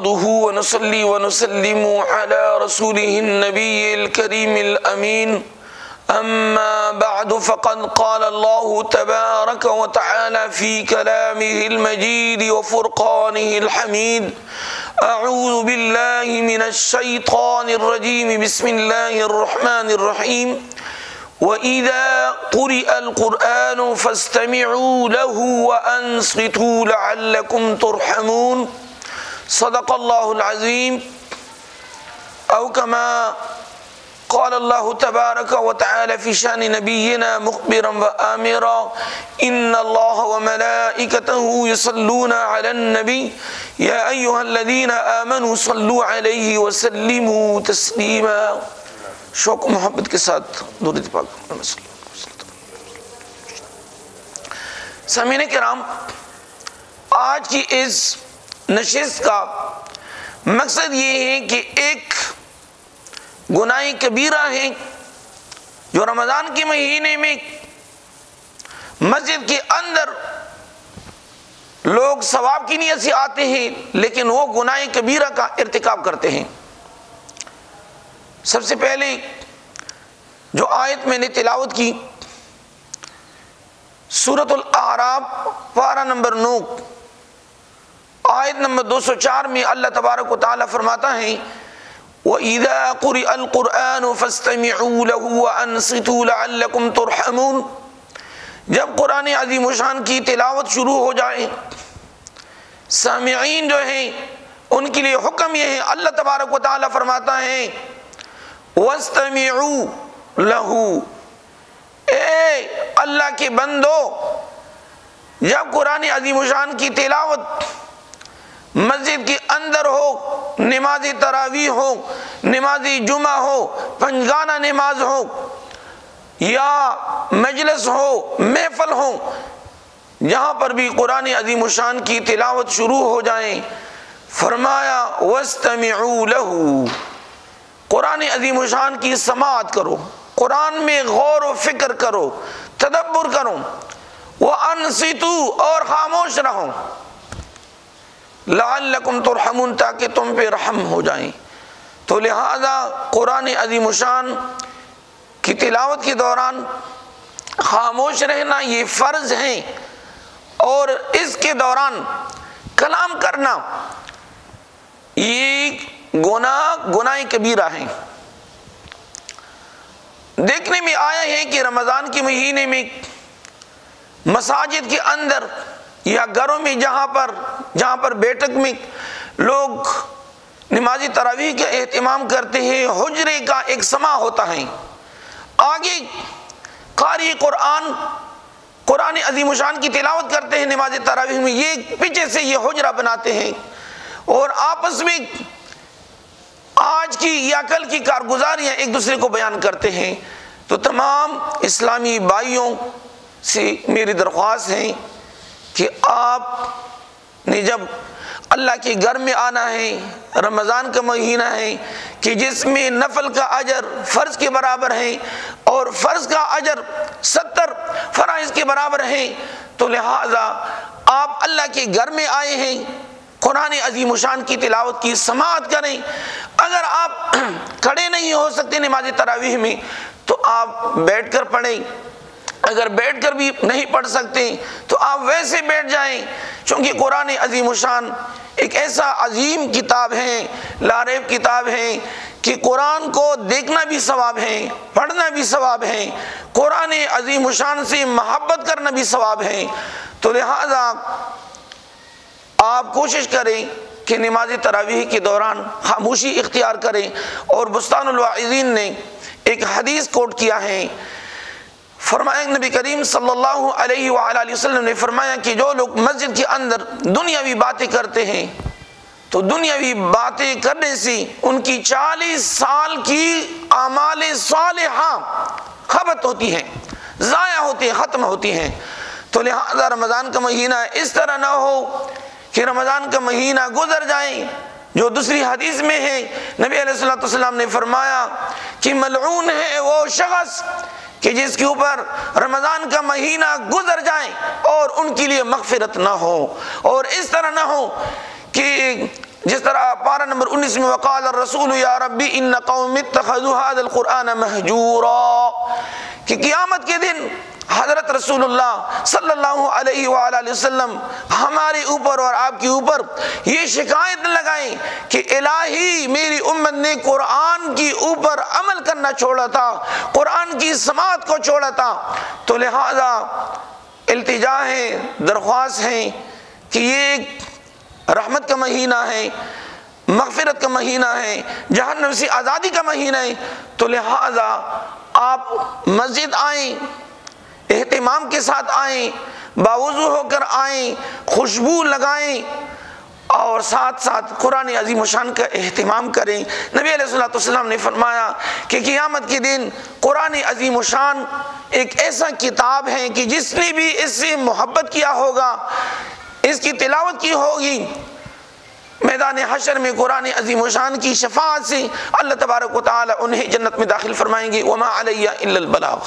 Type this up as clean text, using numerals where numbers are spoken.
نحمده ونصلي ونسلم على رسوله النبي الكريم الأمين أما بعد فقد قال الله تبارك وتعالى في كلامه المجيد وفرقانه الحميد أعوذ بالله من الشيطان الرجيم بسم الله الرحمن الرحيم وَإِذَا قُرِئَ الْقُرْآنُ فَاسْتَمِعُوا لَهُ وَأَنصِتُوا لَعَلَّكُمْ تُرْحَمُونَ صدق الله العظيم أو كما قال الله تبارك وتعالى في شأن نبينا مخبرا وآمرا إن الله وملائكته يصلون على النبي يا أيها الذين آمنوا صلوا عليه وسلموا تسليما. شوق محبت کے ساتھ درود پاک. سامعین کرام، آج کی اس نشست کا مقصد یہ ہے کہ ایک گناہ کبیرہ ہے جو رمضان کے مہینے میں مسجد کے اندر لوگ ثواب کی نیت سے آتے ہیں لیکن وہ گناہ کبیرہ کا ارتکاب کرتے ہیں. سب سے پہلے جو آیت میں نے تلاوت کی سورۃ الاعراف پارہ نمبر 9 آیت نمبر 204 میں اللہ تبارک و تعالی فرماتا ہے وَإِذَا قُرِئَ الْقُرْآنُ فَاسْتَمِعُوا لَهُ وَأَنصِتُوا لَعَلَّكُمْ تُرْحَمُونَ. جب قرآن عظیم الشان کی تلاوت شروع ہو جائے، سامعین جو ہیں ان کے لیے حکم یہ ہے، اللہ تبارک و تعالی فرماتا ہے وَاسْتَمِعُوا لَهُ، اے اللہ کے بندو جب قرآن عظیم الشان کی تلاوت مسجد کے اندر ہو، نماز تراویح ہو، نماز جمعہ ہو، پنجگانہ نماز ہو یا مجلس ہو، محفل ہو، جہاں پر بھی قرآن عظیم الشان کی تلاوت شروع ہو جائیں، فرمایا وَاسْتَمِعُوا لَهُ، قرآن عظیم الشان کی سماعت کرو، قرآن میں غور و فکر کرو، تدبر کرو، وَأَنصِتُوا، اور خاموش رہو، لَعَلَّكُمْ تُرْحَمُونَ، تاکہ تم پہ رحم ہو جائیں. تو لہذا قرآن عظیم الشان کی تلاوت کے دوران خاموش رہنا یہ فرض ہے، اور اس کے دوران کلام کرنا یہ گناہ کبیرہ ہیں. دیکھنے میں آیا ہے کہ رمضان کے مہینے میں مساجد کے اندر یا گھروں میں جہاں پر بیٹھک میں لوگ نماز تراویح کا اہتمام کرتے ہیں، حجرے کا ایک سماع ہوتا ہے، آگے قاری قرآن عظیم الشان کی تلاوت کرتے ہیں نماز تراویح میں، یہ پیچھے سے یہ حجرہ بناتے ہیں اور آپس میں آج کی یا کل کی کارگزاریاں ایک دوسرے کو بیان کرتے ہیں. تو تمام اسلامی بھائیوں سے میری درخواست ہے کہ آپ نے جب اللہ کے گھر میں آنا ہے، رمضان کا مہینہ ہے کہ جس میں نفل کا اجر فرض کے برابر ہے اور فرض کا اجر 70 فرائض کے برابر ہے، تو لہذا آپ اللہ کے گھر میں آئے ہیں، قرآن عظیم الشان کی تلاوت کی سماعت کریں. اگر آپ کھڑے نہیں ہو سکتے نماز تراویح میں تو آپ بیٹھ کر پڑھیں، اگر بیٹھ کر بھی نہیں پڑھ سکتے تو آپ ویسے بیٹھ جائیں، چونکہ قرآن عظیم الشان ایک ایسا عظیم کتاب ہے، لاریب کتاب ہے کہ قرآن کو دیکھنا بھی ثواب ہے، پڑھنا بھی ثواب ہے، قرآن عظیم الشان سے محبت کرنا بھی ثواب ہے. تو لہذا آپ کوشش کریں کہ نماز تراویح کے دوران خاموشی اختیار کریں. اور بستان الواعظین نے ایک حدیث کوٹ کیا ہے، فرمایا نبی کریم صلی اللہ علیہ وآلہ وسلم نے فرمایا کہ جو لوگ مسجد کے اندر دنیاوی باتیں کرتے ہیں تو دنیاوی باتیں کرنے سے ان کی 40 سال کی اعمال صالحہ خبت ہوتی ہیں، ضائع ہوتی ہیں، ختم ہوتی ہیں. تو لہذا رمضان کا مہینہ اس طرح نہ ہو کہ رمضان کا مہینہ گزر جائیں. جو دوسری حدیث میں ہے نبی علیہ السلام نے فرمایا کہ ملعون ہے وہ شخص کہ جس کے اوپر رمضان کا مہینہ گزر جائے اور ان کے لیے مغفرت نہ ہو. اور اس طرح نہ ہو کہ جس طرح پارہ نمبر 19 میں وقال الرسول یا ربی ان قوم اتخذوا هذا القرآن مہجورا، کہ قیامت کے دن حضرت رسول اللہ صلی اللہ علیہ وآلہ وسلم ہمارے اوپر اور آپ کے اوپر یہ شکایت لگائیں کہ الہی میری امت نے قرآن کی اوپر عمل کرنا چھوڑا تھا، قرآن کی سماعت کو چھوڑا تھا۔ تو لہذا التجا ہے، درخواست ہے کہ یہ ایک رحمت کا مہینہ ہے، مغفرت کا مہینہ ہے، جہنم سے آزادی کا مہینہ ہے، تو لہذا آپ مسجد آئیں، اہتمام کے ساتھ آئیں، باوضو ہو کر آئیں، خوشبو لگائیں اور ساتھ ساتھ قرآن عظیم الشان کا اہتمام کریں۔ نبی علیہ الصلوۃ والسلام نے فرمایا کہ قیامت کے دن قرآن عظیم الشان ایک ایسا کتاب ہے کہ جس نے بھی اس سے محبت کیا ہوگا، اس کی تلاوت کی ہوگی، میدان حشر میں قرآن عظیم الشان کی شفاعت سے اللہ تبارک و تعالی انہیں جنت میں داخل فرمائیں گے۔ وما علی الا البلاغ۔